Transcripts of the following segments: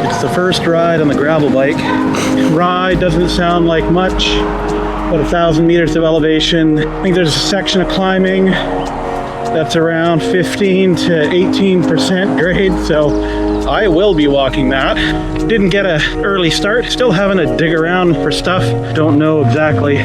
It's the first ride on the gravel bike. Ride doesn't sound like much, but 1,000 meters of elevation. I think there's a section of climbing that's around 15 to 18% grade, so I will be walking that. Didn't get an early start, still having to dig around for stuff. Don't know exactly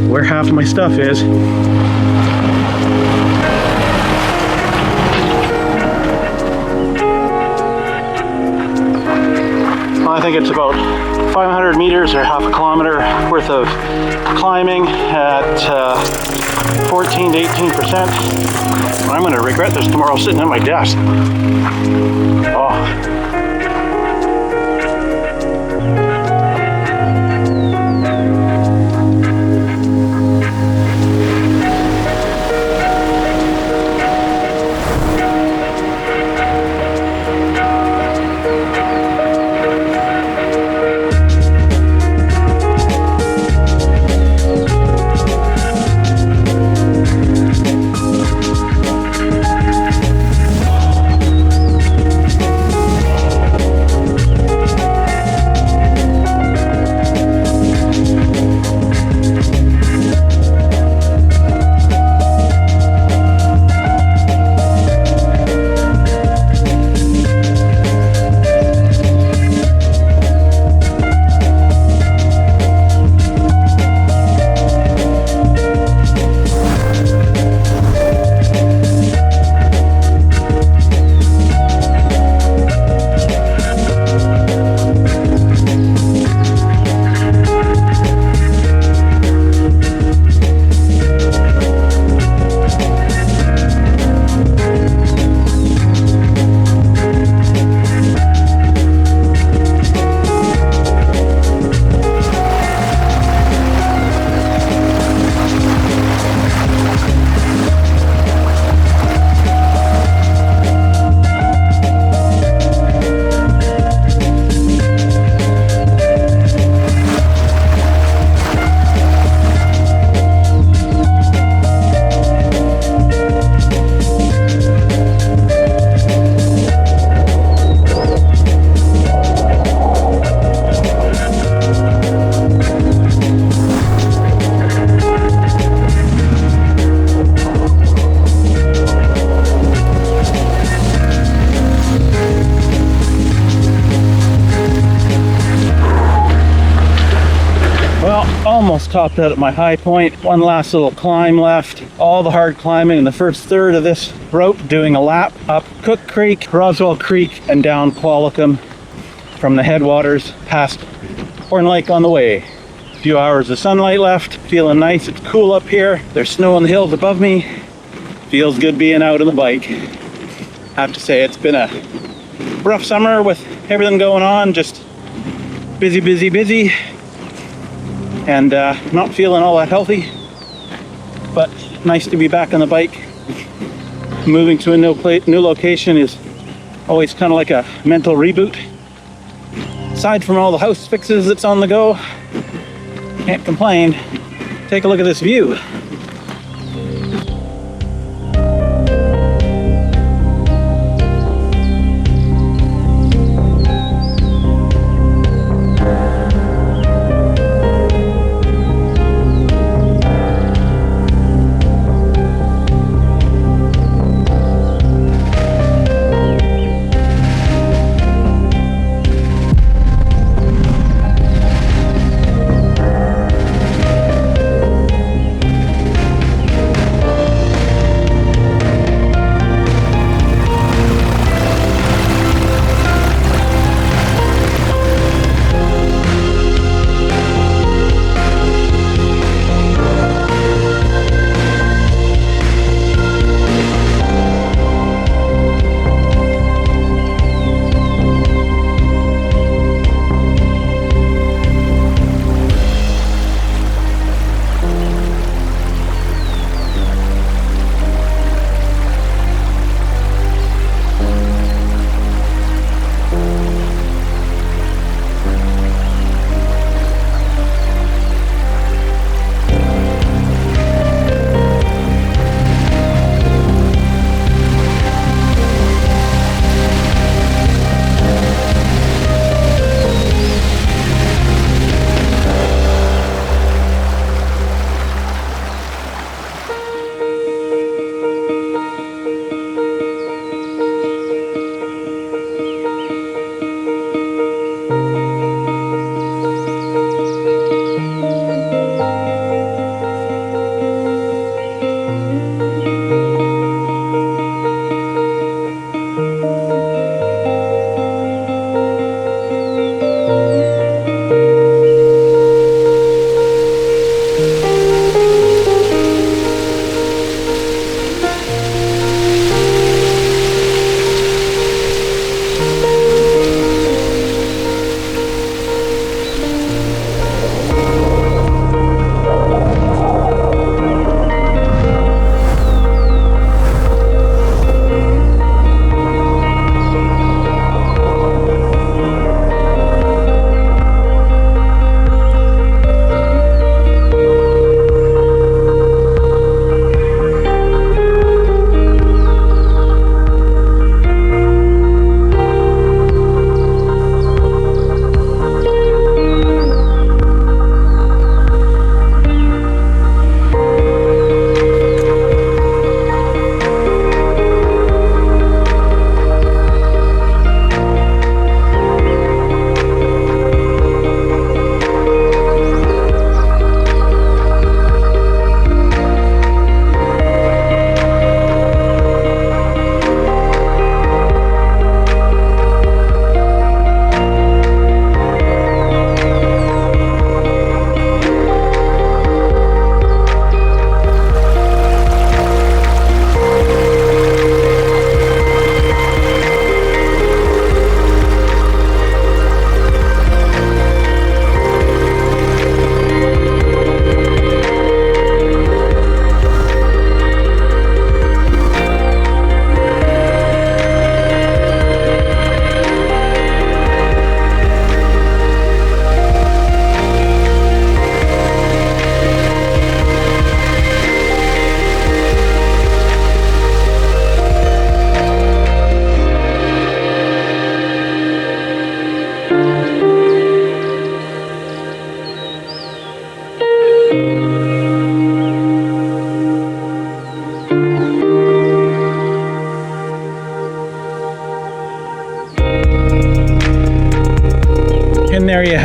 where half of my stuff is. I think it's about 500 meters or half a kilometer worth of climbing at 14 to 18%. I'm going to regret this tomorrow sitting at my desk. Oh. Almost topped out at my high point. One last little climb left. All the hard climbing in the first third of this route, doing a lap up Cook Creek, Rosewall Creek, and down Qualicum from the headwaters past Horne Lake on the way. A few hours of sunlight left. Feeling nice. It's cool up here. There's snow on the hills above me. Feels good being out on the bike. Have to say it's been a rough summer with everything going on. Just busy. And not feeling all that healthy, but nice to be back on the bike. Moving to a new location is always kind of like a mental reboot. Aside from all the house fixes that's on the go, can't complain. Take a look at this view.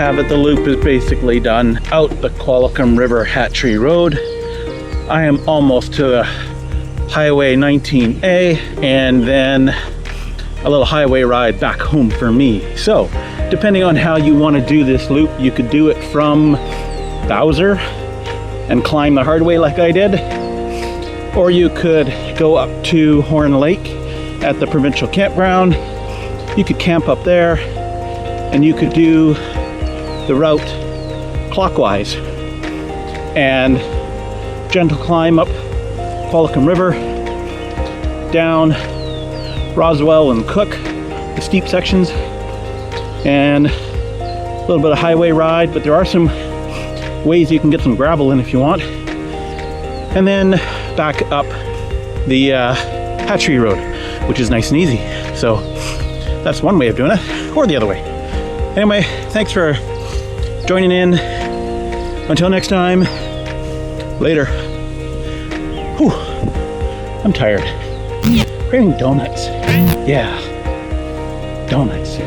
have it, the loop is basically done out the Qualicum River Hatchery Road. I am almost to the Highway 19A, and then a little highway ride back home for me. So, depending on how you want to do this loop, you could do it from Bowser and climb the hard way like I did, or you could go up to Horne Lake at the provincial campground. You could camp up there, and you could do the route clockwise and gentle climb up Qualicum River, down Rosewall and Cook, the steep sections, and a little bit of highway ride, but there are some ways you can get some gravel in if you want, and then back up the Hatchery Road, which is nice and easy. So that's one way of doing it, or the other way. Anyway, thanks for joining in. Until next time, later. Whew, I'm tired. Craving donuts. Yeah, donuts.